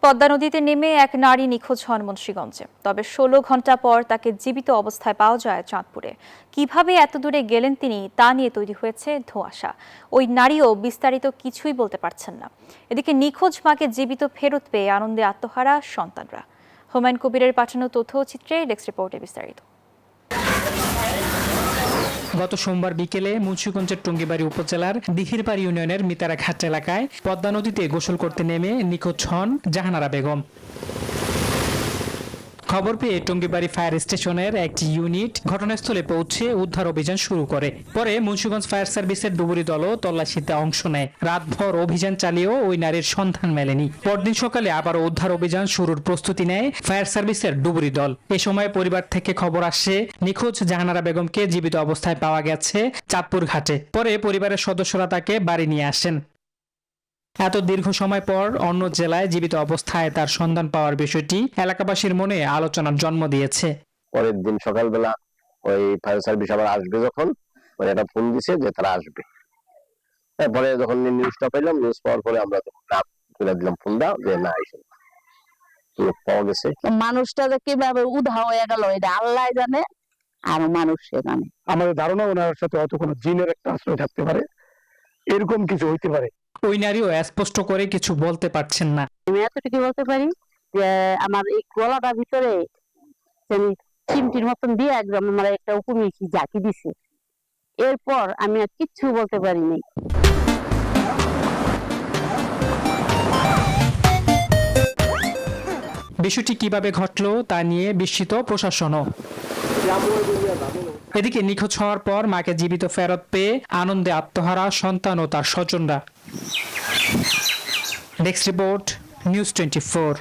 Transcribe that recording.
পদ্মা নদীতে নেমে এক নারী নিখোঁজ হন মুন্সিগঞ্জে। তবে ১৬ ঘন্টা পর তাকে জীবিত অবস্থায় পাওয়া যায় চাঁদপুরে। কিভাবে এত দূরে গেলেন তিনি তা নিয়ে তৈরি হয়েছে ধোঁয়াশা। ওই নারীও বিস্তারিত কিছুই বলতে পারছেন না। এদিকে নিখোঁজ মাকে জীবিত ফেরত পেয়ে আনন্দে আত্মহারা সন্তানরা। হুমায়ুন কবিরের পাঠানো তথ্যচিত্রে ডেস্ক রিপোর্টে বিস্তারিত। গত সোমবার বিকেলে মুন্সিগঞ্জের টঙ্গিবাড়ি উপজেলার দিহিরপাড় ইউনিয়নের মিতারাঘাট এলাকায় পদ্মা নদীতে গোসল করতে নেমে নিখোঁজ হন জাহানারা বেগম। খবর পেয়ে টঙ্গিবাড়ি ফায়ার স্টেশনের একটি ইউনিট ঘটনাস্থলে পৌঁছে উদ্ধার অভিযান শুরু করে। পরে মুন্সিগঞ্জ ফায়ার সার্ভিসের ডুবুরি দলও তল্লাশিতে অংশ নেয়। রাতভর অভিযান চালিয়েও ওই নারীর সন্ধান মেলেনি। পরদিন সকালে আবারও উদ্ধার অভিযান শুরুর প্রস্তুতি নেয় ফায়ার সার্ভিসের ডুবুরি দল। এ সময় পরিবার থেকে খবর আসে নিখোঁজ জাহানারা বেগমকে জীবিত অবস্থায় পাওয়া গেছে চাঁদপুর ঘাটে। পরে পরিবারের সদস্যরা তাকে বাড়ি নিয়ে আসেন। এত দীর্ঘ সময় পর অন্য জেলায় জীবিত অবস্থায় তার সন্ধান পাওয়ার বিষয়টি এলাকাবাসীর মনে আলোচনার জন্ম দিয়েছে। পরের দিন সকালবেলা ওই ফায়ার সার্ভিস আবার আসবে, যখন একটা ফোন দিছে যে তারা আসবে। তারপরে যখন নিউজটা পেলাম, নিউজ পাওয়ার পরে আমরা তুলে দিলাম ফোনটা যে না এসে পাওয়া গেছে। মানুষটা যে কিভাবে উধাও হয়ে গেল এটা আল্লাহ জানে, আর মানুষ সে জানে। আমাদের ধারণা ওনার সাথে হয়তো কোনো জিনের একটা আশ্রয় থাকতে পারে, এরকম কিছু হইতে পারে। ওই নারীও স্পষ্ট করে কিছু বলতে পারছেন না। আমি এতটুকু বলতে পারি যে আমার এই গলাটার ভিতরে চিমটির মতন দিয়ে একদম আমার একটা উপমিশি জাকি দিছে। এরপর আমি আর কিচ্ছু বলতে পারিনি। বিষয়টি কিভাবে ঘটলো তা নিয়ে বিস্মিত প্রশাসনও। এদিকে নিখোঁজ হওয়ার পর মাকে জীবিত ফেরত পেয়ে আনন্দে আত্মহারা সন্তান ও তার স্বজনরা। Desk report, news 24।